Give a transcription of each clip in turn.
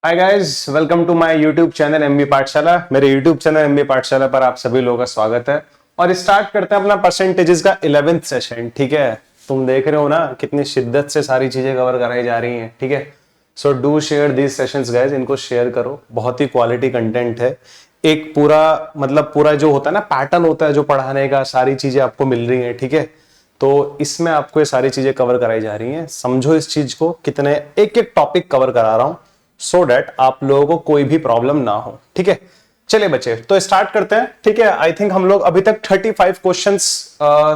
Hi guys, welcome to my YouTube channel MB Pathshala. मेरे YouTube channel MB पाठशाला पर आप सभी लोगों का स्वागत है और स्टार्ट करते हैं अपना परसेंटेजेस का 11th सेशन। ठीक है, तुम देख रहे हो ना कितनी शिद्दत से सारी चीजें कवर कराई जा रही हैं। ठीक है, so do share these sessions guys, इनको शेयर करो। बहुत ही क्वालिटी कंटेंट है। एक पूरा जो होता है ना पैटर्न होता है जो पढ़ाने का, सारी चीजें आपको मिल रही हैं। ठीक है, तो इसमें आपको ये सारी चीजें कवर कराई जा रही हैं। समझो इस चीज को, कितने एक एक टॉपिक कवर करा रहा हूं सो डेट आप लोगों को कोई भी प्रॉब्लम ना हो। ठीक है, चलिए बच्चे तो स्टार्ट करते हैं। ठीक है, आई थिंक हम लोग अभी तक 35 क्वेश्चंस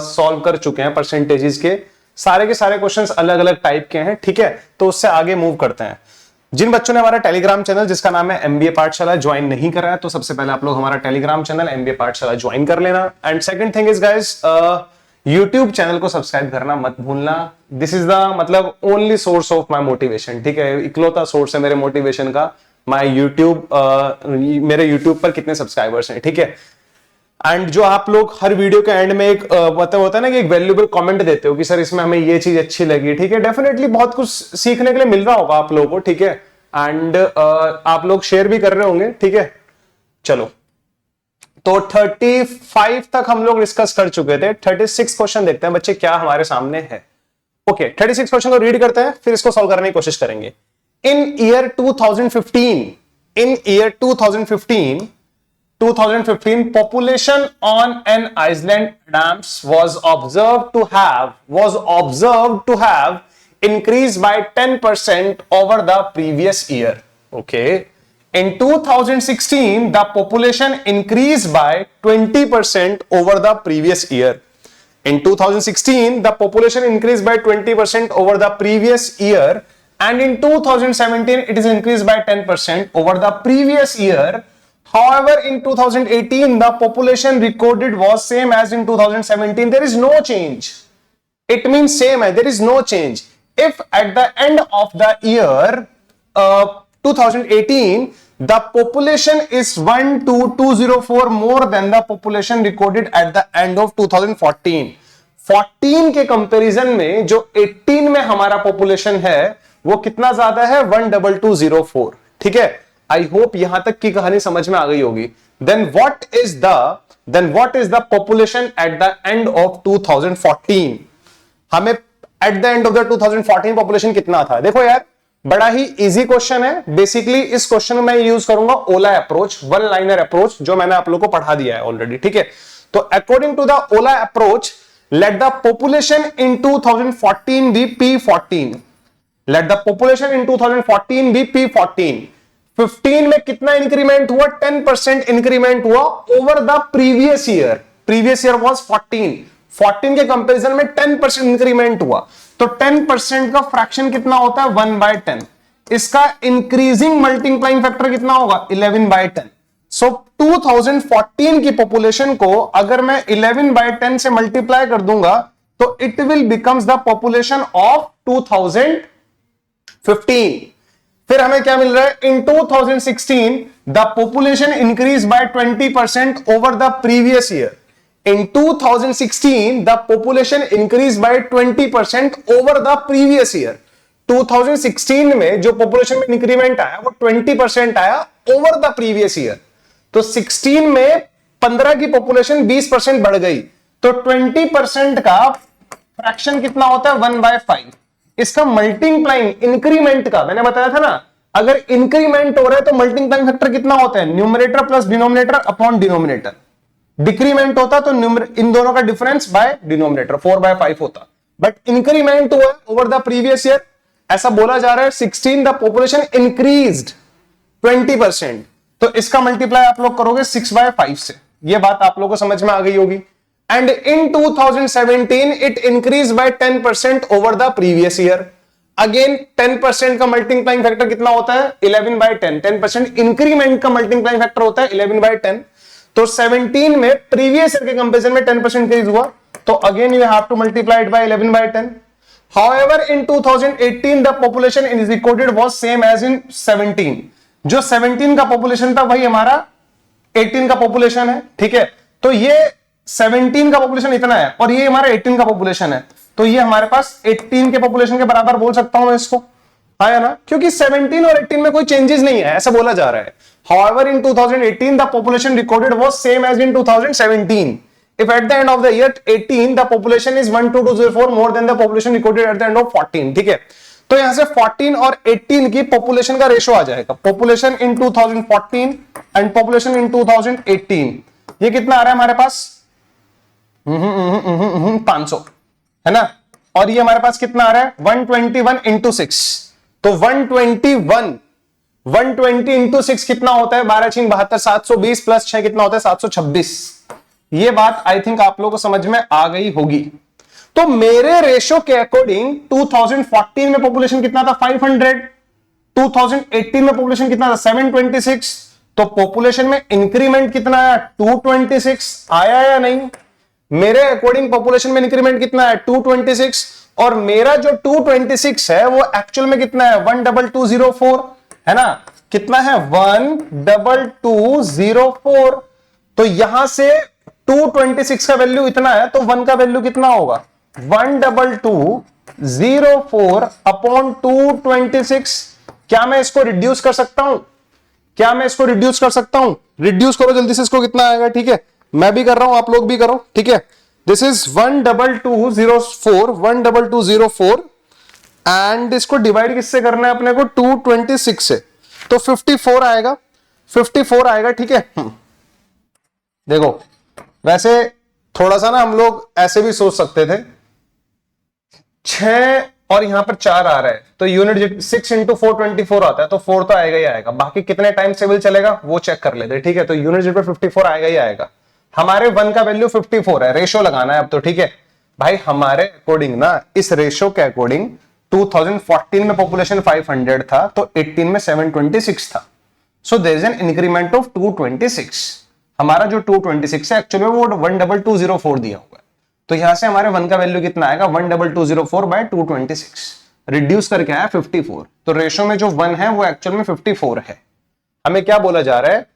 सॉल्व कर चुके हैं परसेंटेजेस के सारे क्वेश्चंस अलग अलग टाइप के हैं। ठीक है, तो उससे आगे मूव करते हैं। जिन बच्चों ने हमारा टेलीग्राम चैनल जिसका नाम है एमबीए पाठशाला ज्वाइन नहीं करा है, तो सबसे पहले आप लोग हमारा टेलीग्राम चैनल एमबीए पाठशाला ज्वाइन कर लेना। And second thing is guys, YouTube channel को सब्सक्राइब करना मत भूलना। This is the only source of my motivation. ठीक है, इकलौता सोर्स है मेरे मोटिवेशन का माय यूट्यूब। मेरे यूट्यूब पर कितने सब्सक्राइबर्स हैं। ठीक है, एंड जो आप लोग हर वीडियो के एंड में एक मतलब होता है ना कि एक वैल्यूएबल कमेंट देते हो कि सर इसमें हमें ये चीज अच्छी लगी। ठीक है, डेफिनेटली बहुत कुछ सीखने के लिए मिल रहा होगा आप लोगों को। ठीक है, एंड आप लोग शेयर भी कर रहे होंगे। ठीक है, चलो तो 35 तक हम लोग डिस्कस कर चुके थे। 36 क्वेश्चन देखते हैं बच्चे क्या हमारे सामने है। ओके, 36 क्वेश्चन को रीड करते हैं, फिर इसको सॉल्व करने की कोशिश करेंगे। इन year 2015 population on an island dams was observed to have increased by 10% over the previous year. Okay, in 2016 the population increased by 20% over the previous year. In 2016 the population increased by 20% over the previous year, and in 2017 it is increased by 10% over the previous year. However, in 2018 the population recorded was same as in 2017. There is no change. It means same as there is no change. If at the end of the year 2018 the population is 12204 more than the population recorded at the end of 2014. 14 के comparison में जो 18 में हमारा population है वो कितना ज्यादा है, 12204। ठीक है, आई होप यहां तक की कहानी समझ में आ गई होगी। Then what is the population at the end of 2014? हमें at the end of the 2014 population कितना था? देखो यार, बड़ा ही इजी क्वेश्चन है। बेसिकली इस क्वेश्चन में मैं यूज करूंगा ओला अप्रोच, वन लाइनर अप्रोच, जो मैंने आप लोगों को पढ़ा दिया है ऑलरेडी। ठीक है, तो अकॉर्डिंग टू द ओला approach, let the population in 2014 be P14। Let the population in 2014 be P14। 15 में कितना इंक्रीमेंट हुआ? 10% इंक्रीमेंट हुआ over the previous year. Previous year was 14 के कंपैरिजन में 10% इंक्रीमेंट हुआ। तो 10% का फ्रैक्शन कितना होता है? 1/10। इसका इंक्रीजिंग मल्टीप्लाइंग फैक्टर कितना होगा? 11/10। सो 2014 की पॉपुलेशन को अगर मैं 11/10 से मल्टीप्लाई कर दूंगा तो it will becomes the population of 2015। फिर हमें क्या मिल रहा है? इन 2016 the population increase by 20% over the previous year. In 2016 the population increased by 20% over the previous year. 2016 में जो population में इंक्रीमेंट आया वो 20% आया over the previous year. तो 16 में 15 की population 20% बढ़ गई, तो 20% का फ्रैक्शन कितना होता है? 1/5। इसका मल्टीप्लाइंग इंक्रीमेंट का मैंने बताया था ना, अगर इंक्रीमेंट हो रहा है तो मल्टीप्लाइंग फैक्टर कितना होता है? Numerator plus denominator upon denominator. Decrement होता तो इन दोनों का डिफरेंस बाय डिनोमिनेटर 4/5 होता। बट इंक्रीमेंट हुआ ओवर द प्रीवियस ईयर, ऐसा बोला जा रहा है 16 द पॉपुलेशन इंक्रीज्ड 20%। तो इसका मल्टीप्लाई आप लोग करोगे 6/5 से। ये बात आप लोगों को समझ में आ गई होगी। And in 2017 it increase by 10% over the previous year. Again 10% का मल्टीप्लाइंग फैक्टर कितना होता है? 11/10। 10% इंक्रीमेंट का मल्टीप्लाइंग फैक्टर होता है 11/10। तो 17 में प्रीवियस ईयर के कंपैरिजन में 10% इंक्रीज हुआ, तो again you have to multiply it by 11/10। However in 2018 the population is recorded was same as in 17। जो 17 का पॉपुलेशन था वही हमारा 18 का पॉपुलेशन है। ठीक है, तो ये 17 का पॉपुलेशन इतना है और ये हमारा 18 का पॉपुलेशन है, तो ये हमारे पास 18 के पॉपुलेशन के बराबर बोल सकता हूं मैं इसको। आया ना, क्योंकि 17 और 18 में कोई चेंजेस नहीं है ऐसा बोला जा रहा है. However, in 2018 the population recorded was same as in 2017. If at the end of the year 18 the population is 12204 more than the population recorded at the end of 14. ठीक है, तो यहां से 14 और 18 की पॉपुलेशन का रेशो आ जाएगा. Population in 2014 and population in 2018, ये कितना आ रहा है हमारे पास? 500 है ना. और ये हमारे पास कितना आ रहा है? 121 इंटू 6. तो 120 इंटू 6 कितना होता है? 12 6 72, 720 प्लस 6 कितना होता है? 726. ये बात आई थिंक आप लोगों को समझ में आ गई होगी. तो मेरे रेशो के अकॉर्डिंग 2014 में पॉपुलेशन कितना था? 500. 2018 में पॉपुलेशन कितना था? 726. तो पॉपुलेशन में इंक्रीमेंट कितना है? 226. आया या नहीं? मेरे अकॉर्डिंग पॉपुलेशन में इंक्रीमेंट कितना है? 226. और मेरा जो 226 है वो एक्चुअल में कितना है? 12204 है ना. कितना है? 12204. तो यहां से 226 का वैल्यू इतना है, तो 1 का वैल्यू कितना होगा? 12204 अपॉन 226. क्या मैं इसको रिड्यूस कर सकता हूं? क्या मैं इसको रिड्यूस कर सकता हूं? रिड्यूस करो जल्दी से, इसको कितना आएगा? ठीक है, मैं भी कर रहा हूं, आप लोग भी करो. ठीक है, दिस इज 12204 एंड इसको डिवाइड किससे करना है अपने को? 226 से. तो 54 आएगा. 54 आएगा. ठीक है, देखो वैसे थोड़ा सा ना हम लोग ऐसे भी सोच सकते थे, 6 और यहां पर 4 आ रहा है, तो यूनिट 6 इंटू 424 आता है, तो 4 तो आएगा ही आएगा. बाकी कितने टाइम टेबल चलेगा वो चेक कर लेते. ठीक है, तो यूनिट पे 54 आएगा ही आएगा. हमारे 1 का वैल्यू 54 है, रेशो लगाना है अब तो. ठीक है भाई, हमारे अकॉर्डिंग ना, इस रेशो के अकॉर्डिंग 2014 में पॉपुलेशन 500 था, तो 18 में 726 था. So there is an increment of 226. हमारा जो 226 है एक्चुअली वो 12204 दिया हुआ है. तो यहां से हमारे 1 का वैल्यू कितना आएगा? 12204 बाय 226. रिड्यूस करके आया 54. तो रेशो में जो 1 है वो एक्चुअल में 54 है. हमें क्या बोला जा रहा है?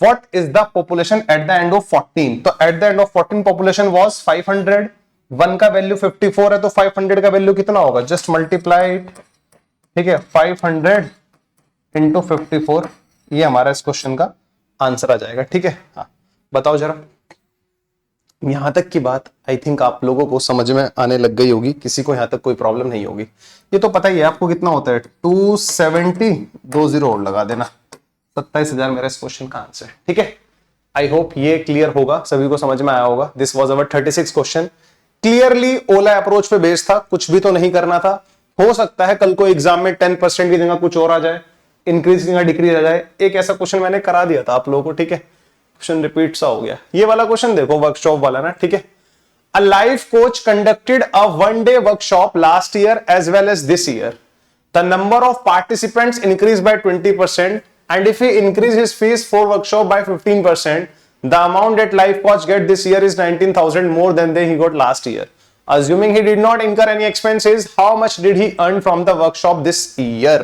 What is the population at the end of 14? तो at the end of 14 population was 500. 1 का वैल्यू 54 है, तो 500 का वैल्यू कितना होगा? Just multiply. ठीक है, 500 इंटू 54. ये हमारा इस क्वेश्चन का आंसर आ जाएगा. ठीक है, हाँ बताओ जरा. यहां तक की बात आई थिंक आप लोगों को समझ में आने लग गई होगी, किसी को यहां तक कोई प्रॉब्लम नहीं होगी. ये तो पता ही है आपको कितना होता है? 270. 20 और लगा देना, 27,000 मेरा इस क्वेश्चन का आंसर. ठीक है, आई होप ये क्लियर होगा, सभी को समझ में आया होगा. This was our 36 question. Clearly Ola approach पे बेस्ड था, कुछ भी तो नहीं करना था. हो सकता है कल को एग्जाम में 10% की जगह कुछ और आ जाए, इंक्रीज की जगह डिक्रीज आ जाए. एक ऐसा क्वेश्चन मैंने करा दिया था आप लोगों को. ठीक है, क्वेश्चन रिपीट सा हो गया. ये वाला क्वेश्चन देखो, वर्कशॉप वाला ना. ठीक है, a life coach conducted a 1 day workshop last year as well as this year. The number of participants increase by 20%. And if he increase his fees for workshop by 15%, the amount that life coach get this year is 19,000 more than he got last year. Assuming he did not incur any expenses, how much did he earn from the workshop this year?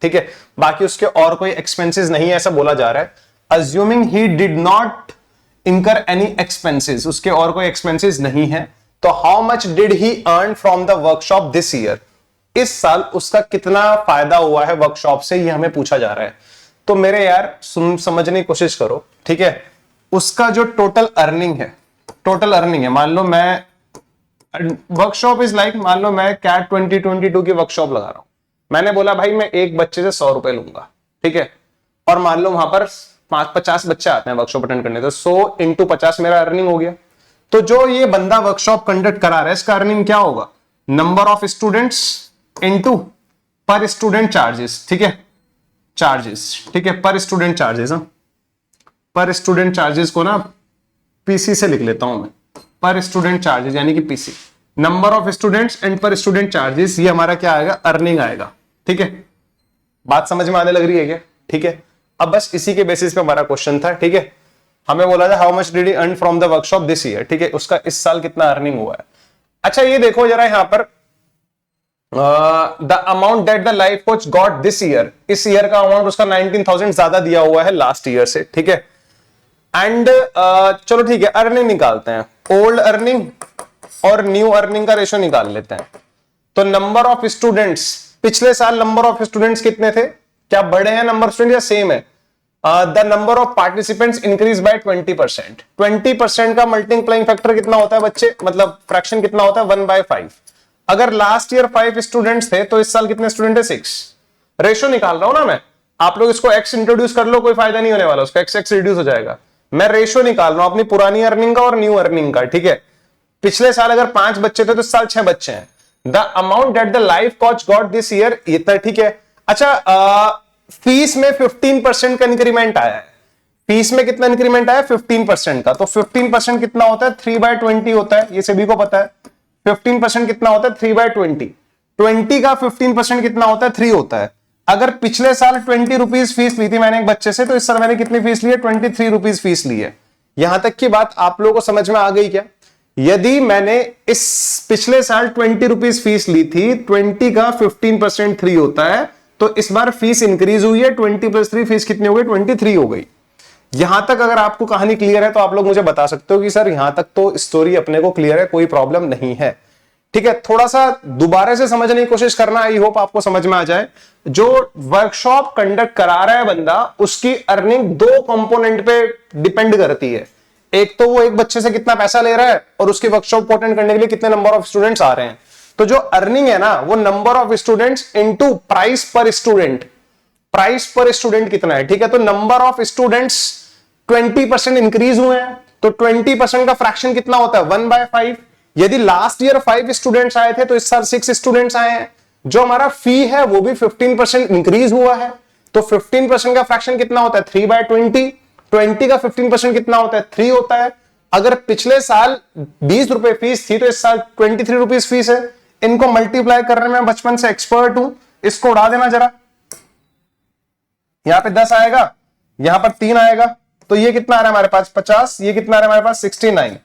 ठीक है, बाकी उसके और कोई expenses नहीं है ऐसा बोला जा रहा है. Assuming he did not incur any expenses, उसके और कोई expenses नहीं है, तो how much did he earn from the workshop this year? इस साल उसका कितना फायदा हुआ है वर्कशॉप से, ये हमें पूछा जा रहा है. तो मेरे यार समझने की कोशिश करो. ठीक है, उसका जो टोटल अर्निंग है, मान लो मैं वर्कशॉप इज लाइक, मान लो मैं कैट 2022 की वर्कशॉप लगा रहा हूं. मैंने बोला भाई मैं एक बच्चे से 100 रुपए लूंगा. ठीक है, और मान लो वहां पर 50 बच्चे आते हैं वर्कशॉप अटेंड करने, तो 100 इंटू 50 मेरा अर्निंग हो गया. तो जो ये बंदा वर्कशॉप कंडक्ट करा रहा है इसका अर्निंग क्या होगा? नंबर ऑफ स्टूडेंट्स इंटू पर स्टूडेंट चार्जेस. ठीक है, चार्जेस. ठीक है, पर स्टूडेंट चार्जेस. पर स्टूडेंट चार्जेस को ना पीसी से लिख लेता हूं मैं. पर स्टूडेंट चार्जेस यानी कि PC, number of students and पर स्टूडेंट चार्जेस, ये हमारा क्या आएगा? अर्निंग आएगा. ठीक है, बात समझ में आने लग रही है क्या? ठीक है, अब बस इसी के बेसिस पे हमारा क्वेश्चन था. ठीक है, हमें बोला था how much did he earn from the workshop this year. ठीक है, उसका इस साल कितना अर्निंग हुआ है. अच्छा ये देखो जरा यहां पर, the amount that the life coach got this year, इस ईयर का अमाउंट उसका 19,000 ज्यादा दिया हुआ है लास्ट ईयर से. ठीक है, एंड चलो ठीक है, अर्निंग निकालते हैं. ओल्ड अर्निंग और न्यू अर्निंग का रेशो निकाल लेते हैं. तो नंबर ऑफ स्टूडेंट्स पिछले साल नंबर ऑफ स्टूडेंट्स कितने थे? क्या बढ़े हैं नंबर ऑफ स्टूडेंट या सेम है? The number of participants increase by 20%। 20% का मल्टीप्लाइंग फैक्टर कितना होता है बच्चे, मतलब फ्रैक्शन कितना होता है? 1/5। अगर लास्ट ईयर 5 स्टूडेंट्स थे तो इस साल कितने स्टूडेंट है? 6। रेशो निकाल रहा हूं ना मैं, आप लोग इसको x इंट्रोड्यूस कर लो, कोई फायदा नहीं होने वाला, उसका x रिड्यूस हो जाएगा। मैं रेशो निकाल रहा हूं अपनी पुरानी अर्निंग का और न्यू अर्निंग का, ठीक है। पिछले साल अगर 5 बच्चे थे तो इस साल 6 बच्चे हैं। The amount that the life coach got this year, इतना, ठीक है। अच्छा, फीस में 15% का इंक्रीमेंट आया है। फीस में कितना इंक्रीमेंट आया? 15% का। तो 15% कितना होता है? 3/20 होता है, ये सभी को पता है। 15% कितना होता है? 3/20। 20 का 15% कितना होता है? 3 होता है। अगर पिछले साल 20 रुपीज फीस ली थी मैंने एक बच्चे से, तो इस साल मैंने कितनी फीस ली है? 23 रुपीज फीस ली है। यहां तक की बात आप लोगों को समझ में आ गई क्या? यदि मैंने इस पिछले साल 20 रुपीज फीस ली थी, 20 का 15% 3 होता है, तो इस बार फीस इंक्रीज हुई है, 20 + 3 फीस कितनी हो गई? 23 हो गई। यहां तक अगर आपको कहानी क्लियर है तो आप लोग मुझे बता सकते हो कि सर यहां तक तो स्टोरी अपने को क्लियर है, कोई प्रॉब्लम नहीं है, ठीक है। थोड़ा सा दोबारा से समझने की कोशिश करना, आई होप आपको समझ में आ जाए। जो वर्कशॉप कंडक्ट करा रहा है बंदा, उसकी अर्निंग 2 कंपोनेंट पे डिपेंड करती है। एक तो वो एक बच्चे से कितना पैसा ले रहा है, और उसकी वर्कशॉप को अटेंड करने के लिए कितने नंबर ऑफ स्टूडेंट्स आ रहे हैं। तो जो अर्निंग है ना, वो number of students into price पर स्टूडेंट। प्राइस पर स्टूडेंट कितना है, ठीक है। तो नंबर ऑफ स्टूडेंट्स 20% इंक्रीज हुए हैं, तो 20% का फ्रैक्शन कितना होता है? 1/5। यदि लास्ट ईयर 5 स्टूडेंट्स आए थे तो इस साल 6 स्टूडेंट्स आए हैं। जो हमारा फी है वो भी 15% इंक्रीज हुआ है, तो 15% का फ्रैक्शन कितना होता है? 3/20। 20 का 15% कितना होता है? 3 होता है। अगर पिछले साल 20 रुपए फीस थी तो इस साल 23 रुपीज फीस है। इनको मल्टीप्लाई करने में बचपन से एक्सपर्ट हूं, इसको उड़ा देना जरा। यहां पे 10 आएगा, यहां पर 3 आएगा, तो ये कितना आ रहा है हमारे पास? 50। ये कितना आ रहा है हमारे पास? 69।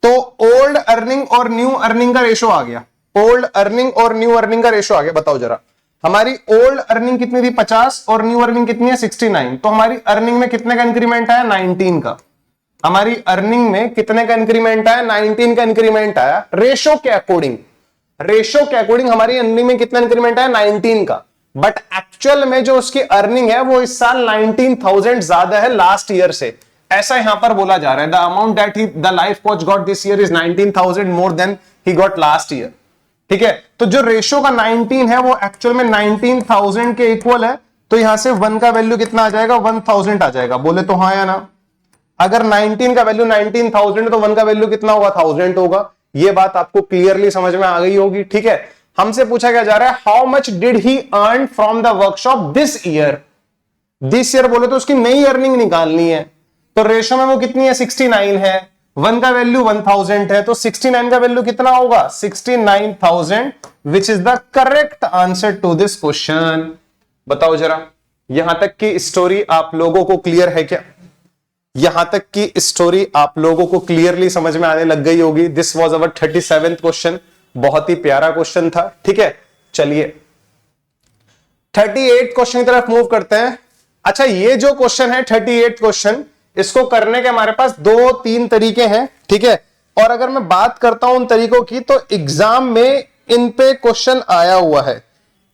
तो ओल्ड अर्निंग और न्यू अर्निंग का रेशो आ गया। ओल्ड अर्निंग और न्यू अर्निंग का रेशो आ गया। बताओ जरा, हमारी ओल्ड अर्निंग कितनी थी? 50, और न्यू अर्निंग कितनी है? 69। तो हमारी अर्निंग में कितने का इंक्रीमेंट आया? 19 का। हमारी अर्निंग में कितने का इंक्रीमेंट आया? 19 का इंक्रीमेंट आया। रेशो के अकॉर्डिंग, रेशो के अकॉर्डिंग हमारी अर्निंग में कितना इंक्रीमेंट आया? 19 का। बट एक्चुअल में जो उसकी अर्निंग है वो इस साल 19,000 ज्यादा है लास्ट ईयर से, ऐसा यहां पर बोला जा रहा है। The amount that he the life coach got this year is 19,000 more than he got last year, ठीक है। तो जो रेशो का 19 है वो एक्चुअल में 19,000 के इक्वल है। तो यहां से 1 का वैल्यू कितना आ जाएगा? 1000 आ जाएगा। बोले तो हाँ या ना? अगर 19 का वैल्यू 19,000 तो 1 का वैल्यू कितना होगा? 1000 होगा। ये बात आपको क्लियरली समझ में आ गई होगी, ठीक है। हमसे पूछा क्या जा रहा है? How much did he earn from the workshop this year. This year बोले तो उसकी नई अर्निंग निकालनी है। तो रेशो में वो कितनी है? 69 है। 1 का वैल्यू 1000 है, तो 69 का वैल्यू कितना होगा? 69,000, which is the correct answer to this question. बताओ जरा, यहां तक की स्टोरी आप लोगों को क्लियर है क्या? यहां तक की स्टोरी आप लोगों को क्लियरली समझ में आने लग गई होगी। This was our 37th question. बहुत ही प्यारा क्वेश्चन था, ठीक है। चलिए 38 क्वेश्चन की तरफ मूव करते हैं। अच्छा, ये जो क्वेश्चन है 38 क्वेश्चन, इसको करने के हमारे पास 2-3 तरीके हैं, ठीक है। और अगर मैं बात करता हूं उन तरीकों की, तो एग्जाम में इन पे क्वेश्चन आया हुआ है।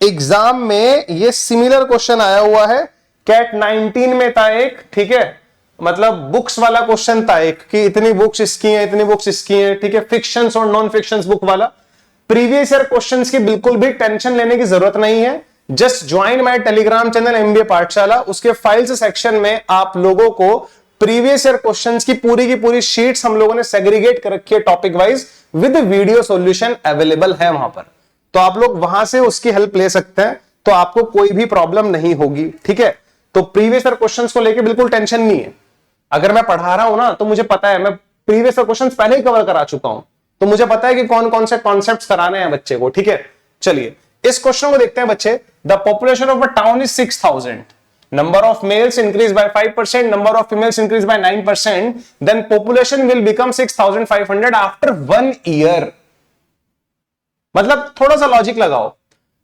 एग्जाम में ये सिमिलर क्वेश्चन आया हुआ है। कैट 19 में था एक, ठीक है, मतलब बुक्स वाला क्वेश्चन था एक, कि इतनी बुक्स इसकी हैं, इतनी बुक्स इसकी हैं, ठीक है। फिक्शंस और नॉन फिक्शंस बुक वाला। प्रीवियस ईयर क्वेश्चंस की बिल्कुल भी टेंशन लेने की जरूरत नहीं है। Just join my Telegram channel MBA पाठशाला। उसके फाइल्स सेक्शन में आप लोगों को प्रीवियस ईयर क्वेश्चंस की पूरी शीट्स हम लोगों ने सेग्रीगेट कर रखी है topic wise, with video solution available है वहां पर। तो आप लोग वहां से उसकी हेल्प ले सकते हैं, तो आपको कोई भी प्रॉब्लम नहीं होगी, ठीक है। तो प्रीवियस ईयर क्वेश्चंस को लेकर बिल्कुल टेंशन नहीं है। अगर मैं पढ़ा रहा हूं ना, तो मुझे पता है, मैं प्रीवियस ईयर क्वेश्चंस पहले ही कवर करा चुका हूं, तो मुझे पता है कि कौन कौन से कॉन्सेप्ट्स कराने हैं बच्चे को, ठीक है। चलिए इस क्वेश्चन को देखते हैं बच्चे। The population of a town is 6000, number of males increase by 5%, number of females increase by 9%, then population will become 6500 after 1 year. मतलब थोड़ा सा लॉजिक लगाओ,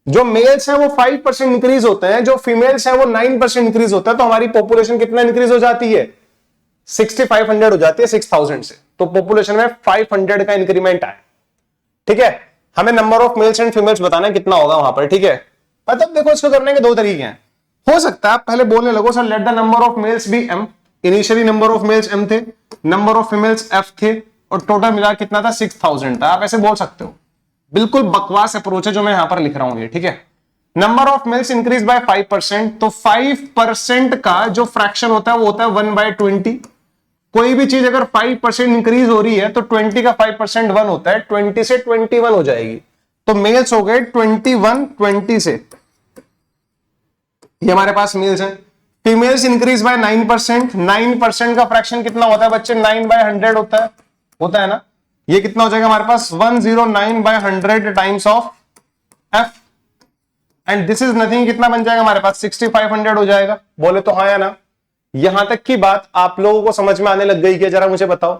जो मेल्स हैं वो 5% इंक्रीज होते हैं, जो फीमेल्स हैं वो 9% इंक्रीज होता है, तो हमारी पॉपुलेशन कितना इंक्रीज हो जाती है? 6500 हो जाती है 6000 से। तो पॉपुलेशन में 500 का इंक्रीमेंट आया, ठीक है। हमें number of males and females बताना है कितना होगा वहां पर, ठीक है। मतलब देखो इसको करने के दो तरीके हैं। हो सकता है आप पहले बोलने लगो sir let the number of males be m, initially number of males m थे, नंबर ऑफ फीमेल्स f थे, और टोटल मिला कितना था 6000 था। आप ऐसे बोल सकते हो, बिल्कुल बकवास अप्रोच है जो मैं यहां पर लिख रहा हूं ये, ठीक है। Number of males increase by 5%, तो 5% का जो फ्रैक्शन होता है वो होता है 1/20। कोई भी चीज अगर 5% इंक्रीज हो रही है तो 20 का 5% 1 होता है, 20 से 21 हो जाएगी। तो मेल्स हो गए 21 20 से, ये हमारे पास मेल्स हैं। फीमेल्स इंक्रीज बाय 9%, 9% का फ्रैक्शन कितना होता है बच्चे, 9/100 होता है ना। ये कितना हो जाएगा हमारे पास 109/100 times of f, and this is nothing, कितना बन जाएगा हमारे पास 6500 हो जाएगा। बोले तो हाँ या ना। यहां तक की बात आप लोगों को समझ में आने लग गई क्या, जरा मुझे बताओ।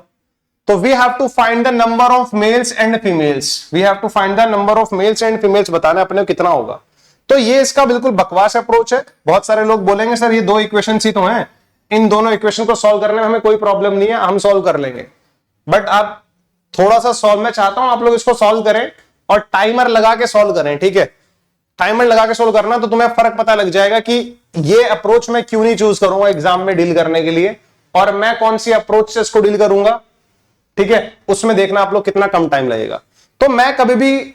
तो we have to find the number of males and females, we have to find the number of males and females, बताना अपने को कितना होगा। तो ये इसका बिल्कुल बकवास अप्रोच है। बहुत सारे लोग बोलेंगे सर ये दो इक्वेशन ही तो हैं, इन दोनों इक्वेशन को सॉल्व करने में हमें कोई प्रॉब्लम नहीं है, हम सॉल्व कर लेंगे। बट आप थोड़ा सा सॉल्व, मैं चाहता हूं आप लोग इसको सॉल्व करें और टाइमर लगा के सॉल्व करें, ठीक है। टाइमर लगा के सॉल्व करना तो तुम्हें फर्क पता लग जाएगा कि ये अप्रोच मैं क्यों नहीं चूज करूंगा एग्जाम में डील करने के लिए, और मैं कौन सी अप्रोच से इसको डील करूंगा, ठीक है। उसमें देखना आप लोग कितना कम टाइम लगेगा। तो मैं कभी भी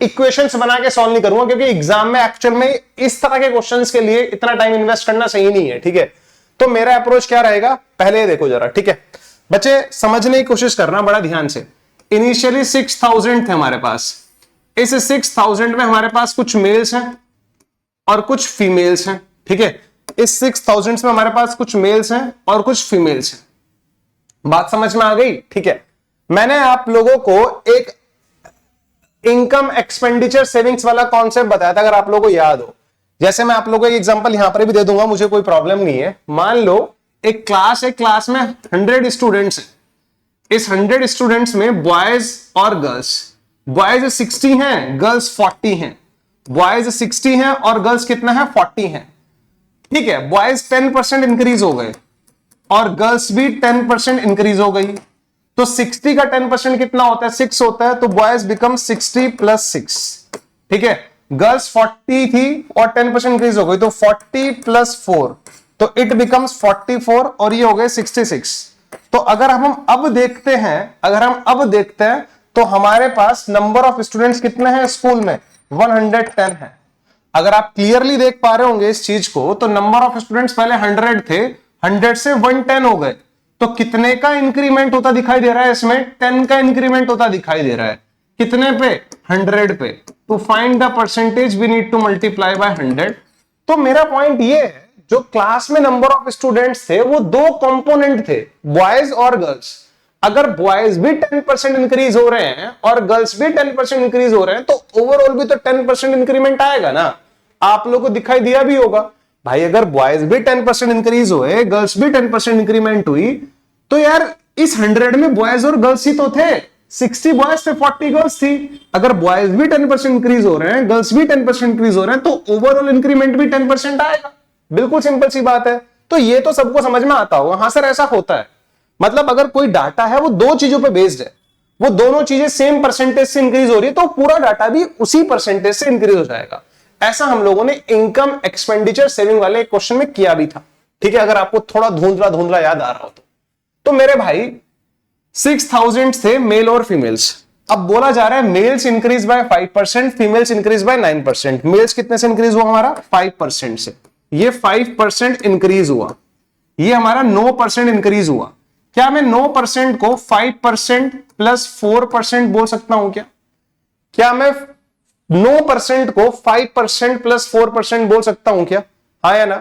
इक्वेशंस बना के सॉल्व नहीं करूंगा, क्योंकि एग्जाम में एक्चुअल में इस तरह के क्वेश्चंस के लिए इतना टाइम इन्वेस्ट करना सही नहीं है, ठीक है। तो मेरा अप्रोच क्या रहेगा, पहले ये देखो जरा, ठीक है बच्चे, समझने की कोशिश करना बड़ा ध्यान से। इनिशियली 6000 थे हमारे पास, इस 6000 में हमारे पास कुछ मेल्स हैं और कुछ फीमेल्स हैं, ठीक है। इस 6000 में हमारे पास कुछ मेल्स हैं और कुछ फीमेल्स हैं। बात समझ में आ गई, ठीक है। मैंने आप लोगों को एक इनकम एक्सपेंडिचर सेविंग्स वाला कॉन्सेप्ट बताया था, अगर आप लोगों को याद हो। जैसे मैं आप लोगों को एग्जांपल यहां पर भी दे दूंगा, मुझे कोई प्रॉब्लम नहीं है। मान लो एक क्लास में 100 स्टूडेंट्स हैं, इस 100 स्टूडेंट्स में बॉयज और गर्ल्स, बॉयज 60 हैं, गर्ल्स 40 हैं, बॉयज 60 हैं और गर्ल्स कितना है 40 हैं, ठीक है। बॉयज 10% इंक्रीज हो गए और गर्ल्स भी 10% इंक्रीज हो गई, तो 60 का 10% कितना होता है 6 होता है, तो बॉयज बिकम 60 + 6, ठीक है। गर्ल्स 40 थी और 10% इंक्रीज हो गई, तो 40 + 4, तो इट बिकम्स 44 और ये हो गए 66। तो अगर हम अब देखते हैं, तो हमारे पास नंबर ऑफ स्टूडेंट्स कितने हैं स्कूल में 110 है। अगर आप क्लियरली देख पा रहे होंगे इस चीज को, तो नंबर ऑफ स्टूडेंट्स पहले 100 थे, 100 से 110 हो गए, तो कितने का इंक्रीमेंट होता दिखाई दे रहा है इसमें, 10 का इंक्रीमेंट होता दिखाई दे रहा है। कितने पे, 100 पे। To find the percentage we need to multiply by 100। तो मेरा पॉइंट ये है, जो क्लास में नंबर ऑफ स्टूडेंट्स थे वो दो कंपोनेंट थे, बॉयज और गर्ल्स। अगर बॉयज भी 10% इंक्रीज हो रहे हैं और गर्ल्स भी 10% इंक्रीज हो रहे हैं, तो ओवरऑल भी तो 10% इंक्रीमेंट आएगा ना। आप लोगों को दिखाई दिया भी होगा भाई, अगर बॉयज भी 10% इंक्रीज हुए, गर्ल्स भी 10% इंक्रीमेंट हुई, तो यार इस 100 में बॉयज और गर्ल्स ही तो थे, 60 बॉयज थे 40 गर्ल्स थी। अगर बॉयज भी 10% इंक्रीज हो रहे हैं, गर्ल्स भी 10% इंक्रीज हो रहे हैं, तो ओवरऑल इंक्रीमेंट भी 10% आएगा। बिल्कुल सिंपल सी बात है। तो ये तो सबको समझ में आता होगा, हाँ सर ऐसा होता है। मतलब अगर कोई डाटा है वो दो चीजों पे बेस्ड है, वो दोनों चीजें सेम परसेंटेज से इंक्रीज हो रही है, तो पूरा डाटा भी उसी परसेंटेज से इंक्रीज हो जाएगा। ऐसा हम लोगों ने इनकम एक्सपेंडिचर सेविंग वाले क्वेश्चन में किया भी था, ठीक है। अगर आपको थोड़ा धुंधला याद आ रहा हो तो मेरे भाई 6000 थे मेल और फीमेल्स। अब बोला जा रहा है males increase by 5%, females increase by 9%। Males कितने से इंक्रीज हुआ हमारा 5% से, ये 5% इंक्रीज हुआ, ये हमारा 9% इंक्रीज हुआ। क्या मैं 9% को 5% + 4% बोल सकता हूं क्या मैं 9% को 5% + 4% बोल सकता हूं क्या, हाँ या ना।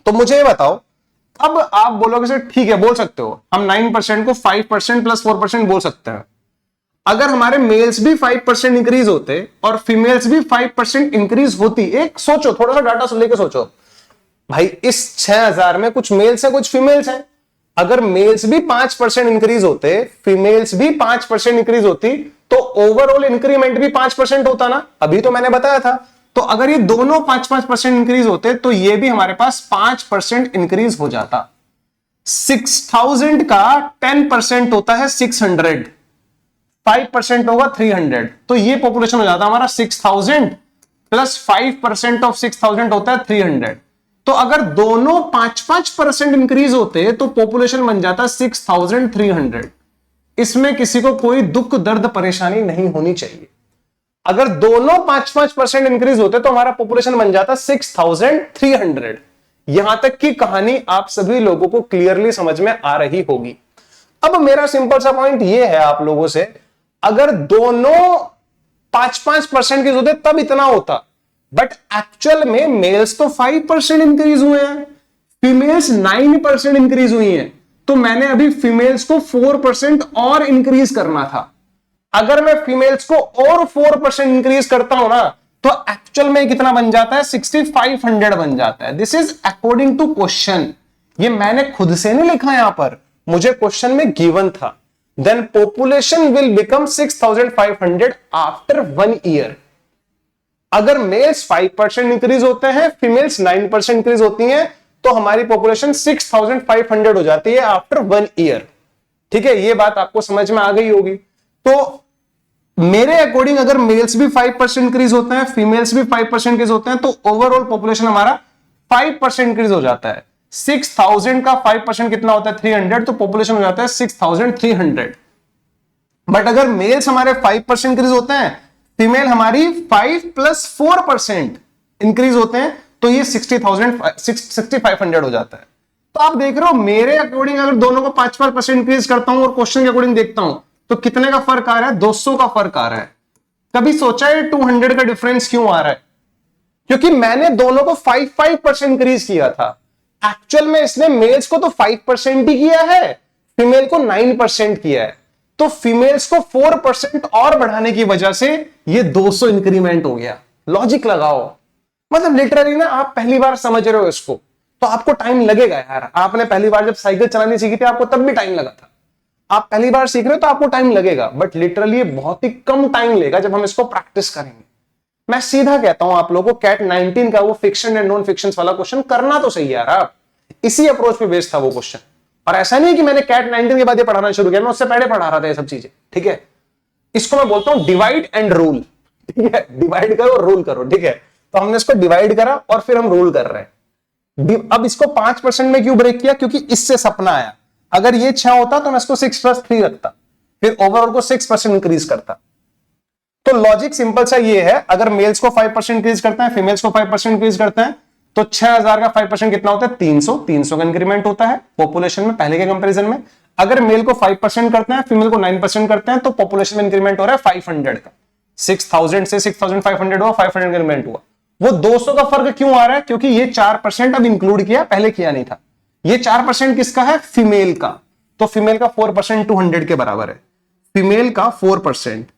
तो मुझे ये बताओ, अब आप बोलोगे सर ठीक है बोल सकते हो, हम 9% को 5% + 4% बोल सकते हैं। अगर हमारे मेल्स भी 5% इंक्रीज होते और फीमेल्स भी 5% इंक्रीज होती, एक सोचो, थोड़ा सा डाटा लेके सोचो भाई, इस 6000 में कुछ मेल्स हैं कुछ फीमेल्स हैं। अगर मेल्स भी 5% इंक्रीज होते, फीमेल्स भी 5% इंक्रीज होती, तो ओवरऑल इंक्रीमेंट भी 5% होता ना, अभी तो मैंने बताया था। तो अगर ये दोनों 5% इंक्रीज होते, तो ये भी हमारे पास 5% इंक्रीज हो जाता। 6000 का 10% होता है 600, 5% होगा 300, तो ये पॉपुलेशन हो जाता हमारा 6000 +5% ऑफ 6000 होता है 300। तो अगर दोनों 5-5% इंक्रीज होते तो पॉपुलेशन बन जाता 6300। इसमें किसी को कोई दुख दर्द परेशानी नहीं होनी चाहिए। अगर दोनों 5-5% इंक्रीज होते तो हमारा पॉपुलेशन बन जाता 6300। यहां तक की कहानी आप सभी लोगों को क्लियरली समझ में आ रही होगी। अब मेरा सिंपल सा पॉइंट यह है आप लोगों से, अगर दोनों 5-5% के होते तब इतना होता, बट एक्चुअल में मेल्स तो 5% इंक्रीज हुए हैं, फीमेल्स 9% इंक्रीज हुई हैं। तो मैंने अभी फीमेल्स को 4% और इंक्रीज करना था। अगर मैं फीमेल्स को और 4% इंक्रीज करता हूं ना, तो एक्चुअल में कितना बन जाता है, 6500 बन जाता है। This is according to question, ये मैंने खुद से नहीं लिखा यहां पर, मुझे क्वेश्चन में गिवन था। Then population will become 6500 after 1 year. अगर मेल्स 5% इंक्रीज होते हैं, फीमेल्स 9% इंक्रीज होती हैं, तो हमारी पॉपुलेशन 6500 हो जाती है आफ्टर 1 ईयर। ठीक है, ये बात आपको समझ में आ गई होगी। तो मेरे अकॉर्डिंग अगर मेल्स भी 5% इंक्रीज होते हैं, फीमेल्स भी 5% इंक्रीज होते हैं, तो ओवरऑल पॉपुलेशन हमारा 5% इंक्रीज हो जाता है। 6000 का 5% कितना होता है, 300, तो पॉपुलेशन हो जाता है 6300। बट अगर मेल्स हमारे 5% इंक्रीज होते हैं, फीमेल हमारी 5 + 4% इंक्रीज होते हैं, तो ये 6500 हो जाता है। तो आप देख रहे हो मेरे अकॉर्डिंग अगर दोनों को 5% इंक्रीज करता हूं और क्वेश्चन के अकॉर्डिंग देखता हूं, तो कितने का फर्क आ रहा है, 200 का फर्क आ रहा है। कभी सोचा है 200 का डिफरेंस क्यों आ रहा है? क्योंकि मैंने दोनों को 5% इंक्रीज किया था। एक्चुअल में इसने मेल्स को तो 5% ही किया है, फीमेल को 9% किया है। तो फीमेल्स को 4% और बढ़ाने की वजह से ये 200 इंक्रीमेंट हो गया। लॉजिक लगाओ, मतलब लिटरली ना आप पहली बार समझ रहे हो इसको, तो आपको टाइम लगेगा यार। आपने पहली बार जब साइकिल चलानी सीखी थी, आपको तब भी टाइम लगा था। आप पहली बार सीख रहे हो तो आपको टाइम लगेगा, बट लिटरली ये बहुत ही कम टाइम लेगा जब हम इसको प्रैक्टिस करेंगे। मैं सीधा कहता हूं आप लोगों को, कैट 19 का वो फिक्शन एंड नॉन फिक्शन वाला क्वेश्चन करना तो सही यार। आप इसी अप्रोच पे बेस्ड था वो क्वेश्चन। और ऐसा नहीं कि मैंने कैट 19 के बाद ये पढ़ाना शुरू किया, मैं उससे पहले पढ़ा रहा था ये सब चीजें। ठीक है, इसको मैं बोलता हूं डिवाइड एंड रूल। ठीक है, डिवाइड करो और रूल करो। ठीक है, तो हमने इसको डिवाइड करा और फिर हम रूल कर रहे हैं। अब इसको 5% में क्यों ब्रेक किया, क्योंकि इससे सपना आया। अगर ये 6 होता तो मैं इसको 6 + 3 रखता, फिर ओवरऑल को 6% इंक्रीज करता। तो लॉजिक सिंपल सा ये है, अगर मेल्स को 5% इंक्रीज करते हैं, फीमेल्स को 5% इंक्रीज करते हैं, तो 6000 का 5% कितना होता है, 300 का इंक्रीमेंट होता है पॉपुलेशन में पहले के कंपैरिजन में। अगर मेल को 5% करते हैं, फीमेल को 9% करते हैं, तो पॉपुलेशन में इंक्रीमेंट हो रहा है 500 का। 6000 से 6500 हुआ, 500 इंक्रीमेंट हुआ। वो 200 का फर्क क्यों आ रहा है, क्योंकि ये 4% अब इंक्लूड किया, पहले किया नहीं था। ये 4% किसका है, फीमेल का। तो फीमेल का 4% 200 के बराबर है। फीमेल का 4%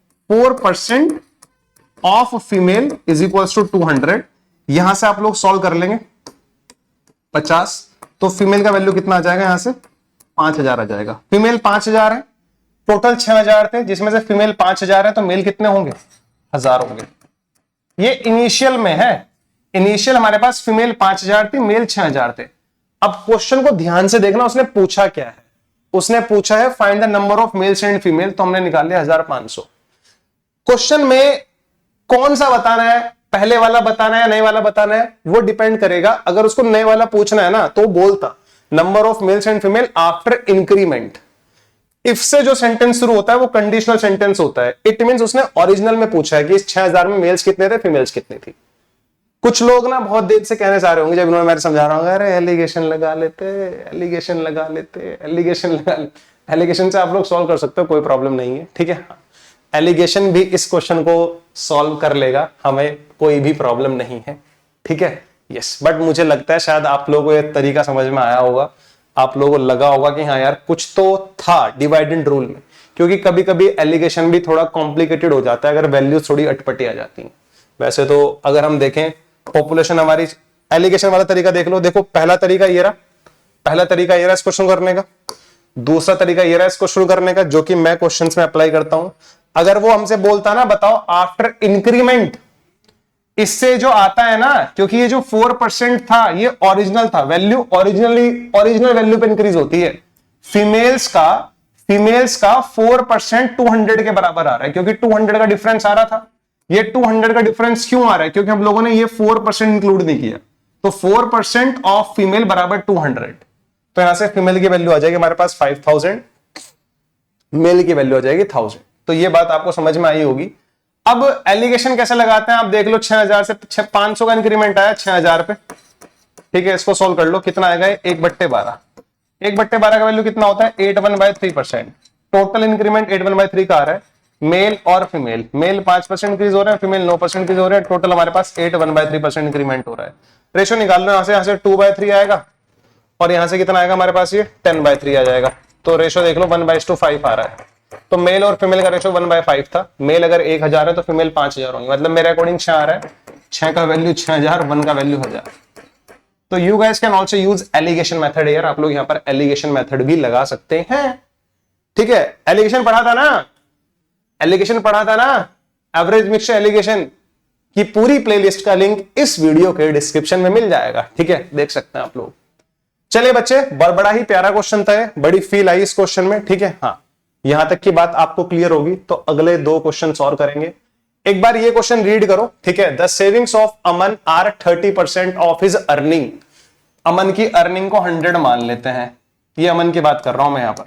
of female is equal to 200। यहां से आप लोग सॉल्व कर लेंगे 50, तो फीमेल का वैल्यू कितना आ जाएगा, यहां से 5000 आ जाएगा। फीमेल 5000 है, टोटल 6000 थे, जिसमें से फीमेल 5000 है, तो मेल कितने होंगे, 1000 होंगे। ये इनिशियल में है, इनिशियल हमारे पास फीमेल 5000 थी, मेल 6000 थे। अब क्वेश्चन को ध्यान से देखना, उसने पूछा क्या है। उसने पूछा है find the number of males and female, तो हमने निकाल लिया 1500। क्वेश्चन में कौन सा बताना है, पहले वाला बताना है या नए वाला बताना है, वो डिपेंड करेगा। अगर उसको नए वाला पूछना है ना, तो बोलता number of males and female after increment. If से जो सेंटेंस शुरू होता है वो कंडीशनल सेंटेंस होता है। इट मींस उसने ओरिजिनल में पूछा है कि इस 6000 में मेल्स कितने थे, फीमेल्स कितनी थी। कुछ लोग ना बहुत देर से कहने जा रहे होंगे, जब इन्होंने मैं समझा रहा हूँ, अरे एलिगेशन लगा लेते, एलिगेशन लगा लेते, एलिगेशन लगा लेते। एलिगेशन से आप लोग सॉल्व कर सकते हो, कोई प्रॉब्लम नहीं है। ठीक है, एलिगेशन भी इस क्वेश्चन को सॉल्व कर लेगा, हमें कोई भी प्रॉब्लम नहीं है। ठीक है, यस। बट मुझे लगता है शायद आप लोगों को यह तरीका समझ में आया होगा, आप लोगों को लगा होगा कि हाँ यार कुछ तो था डिवाइड एंड रूल में। क्योंकि कभी कभी एलिगेशन भी थोड़ा कॉम्प्लिकेटेड हो जाता है अगर वैल्यूज थोड़ी अटपटी आ जाती हैं। वैसे तो अगर हम देखें पॉपुलेशन हमारी, एलिगेशन वाला तरीका देख लो। देखो पहला तरीका ये रहा, पहला तरीका ये रहा इसको शुरू करने का। दूसरा तरीका ये रहा इसको शुरू करने का, जो कि मैं क्वेश्चंस में अप्लाई करता हूं। अगर वो हमसे बोलता ना बताओ आफ्टर इंक्रीमेंट, इससे जो आता है ना, क्योंकि ये जो 4% था ये ओरिजिनल था, वैल्यू ओरिजिनल वैल्यू पे इंक्रीज होती है। फीमेल्स का 4% 200 के बराबर आ रहा है, क्योंकि 200 का डिफरेंस आ रहा था। ये 200 का डिफरेंस क्यों आ रहा है? क्योंकि हम लोगों ने ये 4% इंक्लूड नहीं किया। तो 4% ऑफ फीमेल बराबर 200। तो यहां से फीमेल की वैल्यू आ जाएगी हमारे पास 5000, मेल की वैल्यू आ जाएगी 1000। तो ये बात आपको समझ में आई होगी। अब एलिगेशन कैसे लगाते हैं आप देख लो। 6000 से 500 का इंक्रीमेंट आया 6000 पे, ठीक है। इसको सोल्व कर लो, कितना आएगा 1/12। 1/12 का वैल्यू कितना होता है 81/3%। टोटल इंक्रीमेंट 81/3 का आ रहा है। मेल और फीमेल, मेल 5% इंक्रीज हो रहा है, फीमेल 9% इंक्रीज हो रहा है। टोटल हमारे पास 81/3% इंक्रीमेंट हो रहा है। रेशो निकाल लो, यहां से 2/3 आएगा और यहां से कितना आएगा हमारे पास ये 10/3 आ जाएगा। तो रेशो देख लो 1:5 आ रहा है। तो मेल और फीमेल का रेशो 1/5 था। मेल अगर 1000 है तो फीमेल 5000 होंगे, मतलब मेरे अकॉर्डिंग 6 आ रहा है। 6 का वैल्यू 6000, 1 का वैल्यू 1000। तो you guys can also use alligation method यार। आप लोग यहां पर एलिगेशन मेथड भी लगा सकते हैं, ठीक है। एलिगेशन पढ़ा था ना, एलिगेशन पढ़ा था ना, एवरेज मिक्सचर एलिगेशन की पूरी प्लेलिस्ट का लिंक इस वीडियो के डिस्क्रिप्शन में मिल जाएगा, ठीक है, देख सकते हैं आप लोग। चलिए बच्चे, बड़ा ही प्यारा क्वेश्चन था, बड़ी फील आई इस क्वेश्चन में, ठीक है। हाँ, यहां तक की बात आपको क्लियर होगी तो अगले 2 क्वेश्चन और करेंगे। एक बार ये क्वेश्चन रीड करो, ठीक है। The savings of Aman are 30% of his earning. Aman की अर्निंग को 100 मान लेते हैं, ये अमन की बात कर रहा हूं मैं यहां पर।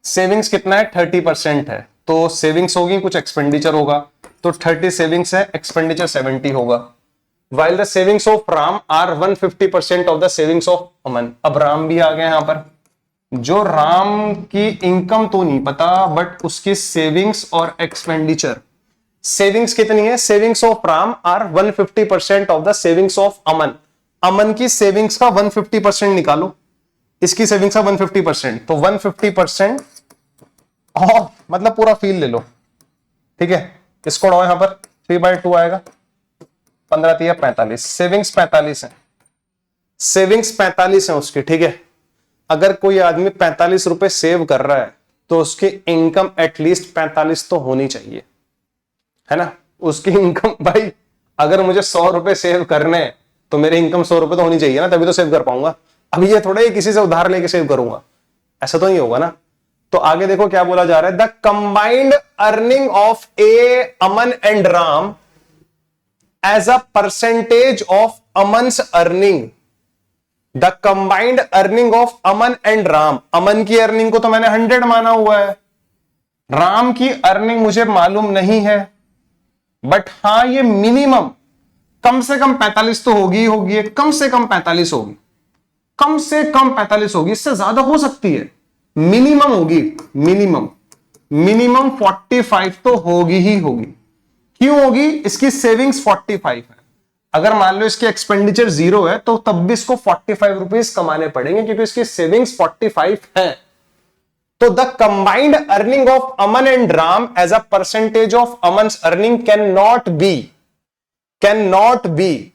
सेविंग्स कितना है 30% है, तो सेविंग्स होगी कुछ एक्सपेंडिचर होगा, तो 30 सेविंग्स है, एक्सपेंडिचर 70 होगा। While the savings of Ram are 150% of the savings of Aman. अब राम भी आ गए यहां पर। जो राम की इनकम तो नहीं पता, बट उसकी सेविंग्स और एक्सपेंडिचर, सेविंग्स कितनी है, savings of Ram are 150% of the savings of Aman. Aman की सेविंग्स का 150% निकालो, इसकी सेविंग्स का 150%, तो 150% ऑफ मतलब पूरा फील ले लो, ठीक है। इसको उड़ाओ यहां पर, 3/2 आएगा, 15 3 45। सेविंग्स 45 है, सेविंग्स 45 है उसकी, ठीक है। अगर कोई आदमी 45 रुपए सेव कर रहा है तो उसकी इनकम एटलीस्ट 45 तो होनी चाहिए, है ना। उसकी इनकम, भाई अगर मुझे 100 रुपए सेव करने हैं तो मेरी इनकम 100 रुपए तो होनी चाहिए ना, तभी तो सेव कर पाऊंगा। अभी ये थोड़ा ही किसी से उधार लेके सेव करूंगा, ऐसा तो नहीं होगा ना। तो आगे देखो क्या बोला जा रहा है, the combined earning of a Aman and Ram as a percentage of Aman's earning. The combined earning of Aman and Ram. Aman की अर्निंग को तो मैंने 100 माना हुआ है, राम की अर्निंग मुझे मालूम नहीं है, बट हां ये मिनिमम कम से कम 45 तो होगी ही होगी, कम से कम 45 होगी, कम से कम 45 होगी, इससे ज्यादा हो सकती है, मिनिमम होगी, मिनिमम 45 तो होगी ही होगी। क्यों होगी, इसकी सेविंग्स 45 है। अगर मान लो इसके एक्सपेंडिचर 0 है तो तब भी इसको 45 रुपीज कमाने पड़ेंगे, क्योंकि इसकी सेविंग्स 45 है। तो the combined earning of Aman and Ram as a percentage of Aman's earning can not be.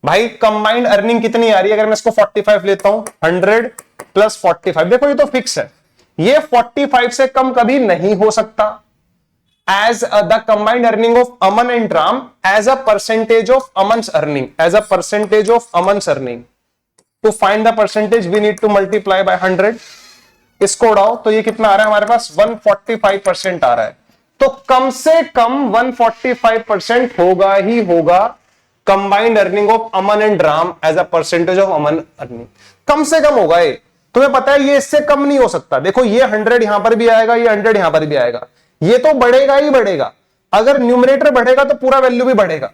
भाई कंबाइंड अर्निंग कितनी आ रही है, अगर मैं इसको 45 लेता हूं, 100 प्लस 45, देखो ये तो फिक्स है, ये 45 से कम कभी नहीं हो सकता। As the combined earning of Aman and Ram as a percentage of Aman's earning, as a percentage of Aman's earning. To find the percentage we need to multiply by 100। इसको उड़ाओ तो ये कितना आ रहा है हमारे पास, 145% आ रहा है। तो कम से कम 145% होगा ही होगा combined earning of Aman and Ram as a percentage of Aman earning, कम से कम होगा ये। तुम्हें पता है ये इससे कम नहीं हो सकता। देखो ये 100 यहां पर भी आएगा, ये 100 यहां पर भी आएगा, ये तो बढ़ेगा ही बढ़ेगा। अगर न्यूमरेटर बढ़ेगा तो पूरा वैल्यू भी बढ़ेगा।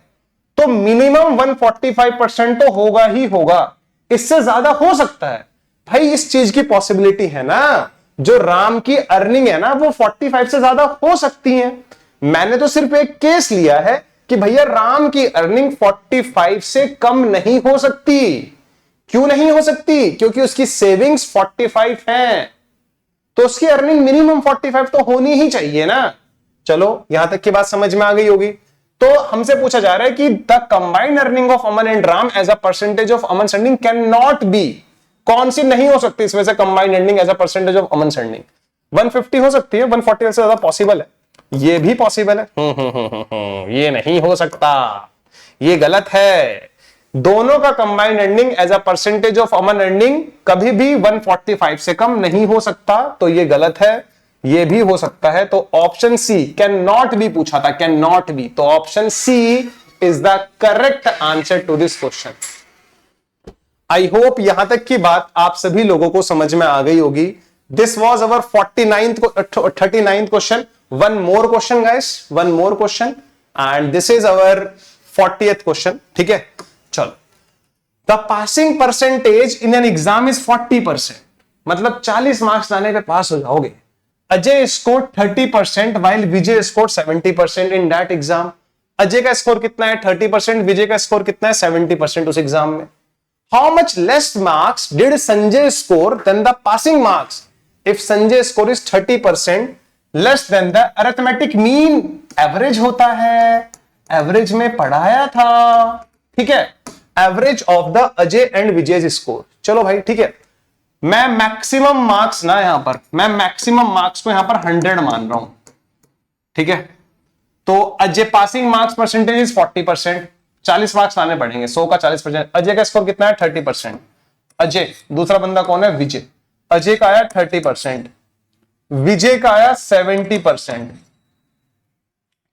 तो मिनिमम 145% तो होगा ही होगा, इससे ज्यादा हो सकता है। भाई इस चीज की पॉसिबिलिटी है ना, जो राम की अर्निंग है ना वो 45 से ज्यादा हो सकती है। मैंने तो सिर्फ एक केस लिया है कि भैया राम की अर्निंग 45 से कम नहीं हो सकती। क्यों नहीं हो सकती, क्योंकि उसकी सेविंग्स 45 हैं, तो उसकी अर्निंग मिनिमम 45 तो होनी ही चाहिए ना। चलो यहां तक की बात समझ में आ गई होगी। तो हमसे पूछा जा रहा है कि the combined earning of Aman and Ram as a percentage of Aman earning can not be, कौन सी नहीं हो सकती इसमें से combined earning as a percentage of Aman earning. 150 हो सकती है, 140 से ज्यादा पॉसिबल है, ये भी पॉसिबल है। ये नहीं हो सकता, ये गलत है। दोनों का combined earning as a percentage of Aman earning कभी भी 145 से कम नहीं हो सकता, तो ये गलत है। ये भी हो सकता है। तो option C can not be पूछा था, कैन नॉट बी, तो option C is the correct answer to this question. I hope यहां तक की बात आप सभी लोगों को समझ में आ गई होगी। This was our 39th question. One more question guys, one more question and this is our 40th question. ठीक है, चलो। The passing percentage in an exam is 40%, मतलब 40 मार्क्स लाने पे पास हो जाओगे। Ajay score 30% while Vijay score 70% in that exam. Ajay का score कितना है? 30%। विजय का स्कोर कितना है? 70% उस एग्जाम में। How much less marks did Sanjay score than the passing marks if Sanjay score is 30% less than the arithmetic mean. Average होता है, एवरेज में पढ़ाया था। ठीक है, average of the Ajay and Vijay score. चलो भाई, ठीक है, मैं मैक्सिमम मार्क्स ना यहां पर, मैं मैक्सिमम मार्क्स को यहां पर 100 मान रहा हूं। ठीक है, तो Ajay passing marks percentage is 40%, 40 marks लाने पड़ेंगे, 100 का 40%। अजय का स्कोर कितना है? 30%। अजय, दूसरा बंदा कौन है? विजय। अजय का आया 30%, विजय का आया 70%।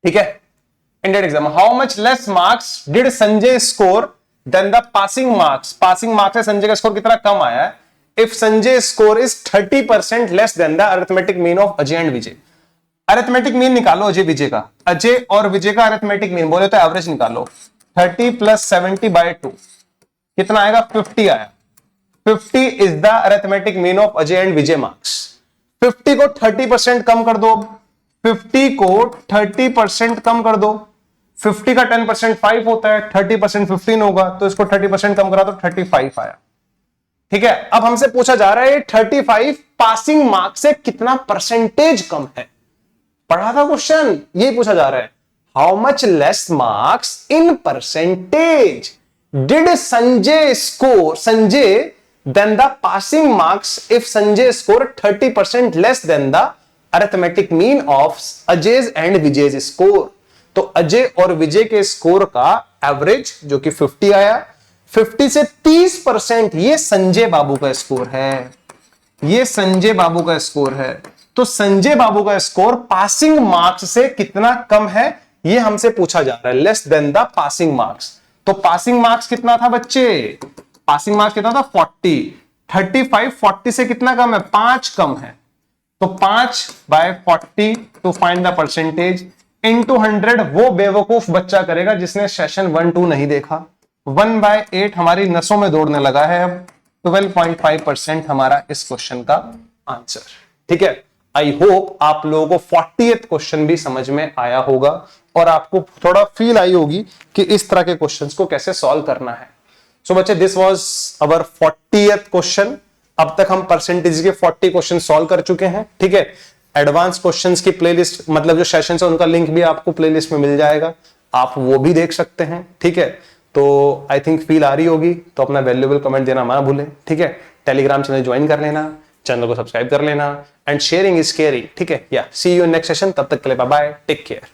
ठीक है, in that exam how much less marks did Sanjay score than the passing marks. Passing marks से संजय का स्कोर कितना कम आया है? If Sanjay score is 30% less than the arithmetic mean of Ajay and Vijay. Arithmetic mean निकालो अजय विजय का, अजय और विजय का अरिथमेटिक मीन बोले तो एवरेज निकालो। 30 प्लस 70/2 कितना आएगा? 50 आया। 50 is the arithmetic mean of Ajay and Vijay marks. 50 को 30% कम कर दो, 50 को 30% कम कर दो। 50 का 10% 5 होता है, 30% 15 होगा, तो इसको 30% कम करा तो 35 आया। ठीक है, अब हमसे पूछा जा रहा है 35 पासिंग मार्क्स से कितना परसेंटेज कम है। पढ़ा था क्वेश्चन, ये पूछा जा रहा है how much less marks in percentage did Sanjay score than the passing marks if Sanjay score 30% less than the arithmetic mean of Ajay and Vijay score. तो अजय और विजय के स्कोर का एवरेज जो कि 50 आया, 50 से 30% ये संजय बाबू का स्कोर है, ये संजय बाबू का स्कोर है। तो संजय बाबू का स्कोर पासिंग मार्क्स से कितना कम है, ये हमसे पूछा जा रहा है, less than the passing marks. तो पासिंग मार्क्स कितना था बच्चे? पासिंग मार्क्स कितना था? 40। 35 40 से कितना कम है? 5 कम है। तो 5/40 to find the percentage into 100 वो बेवकूफ बच्चा करेगा जिसने सेशन 1-2 नहीं देखा। 1/8 हमारी नसों में दौड़ने लगा है। अब 12.5% हमारा इस क्वेश्चन का आंसर। ठीक है, आई होप आप लोगों को 40th क्वेश्चन भी समझ में आया होगा और आपको थोड़ा फील आई होगी कि इस तरह के क्वेश्चंस को कैसे सॉल्व करना है। सो बच्चे, this was our 40th question. अब तक हम परसेंटेज के 40 क्वेश्चन सॉल्व कर चुके हैं। ठीक है, एडवांस क्वेश्चंस की प्लेलिस्ट, मतलब जो सेशंस है उनका लिंक भी आपको प्लेलिस्ट में मिल जाएगा, आप वो भी देख सकते हैं। ठीक है, तो आई थिंक फील आ रही होगी, तो अपना वैल्यूएबल कमेंट देना मत भूलें। ठीक है, टेलीग्राम चैनल ज्वाइन कर लेना, चैनल को सब्सक्राइब कर लेना एंड शेयरिंग इज केयरिंग। ठीक है, या सी यू इन नेक्स्ट सेशन। तब तक के लिए बाय बाय, टेक केयर।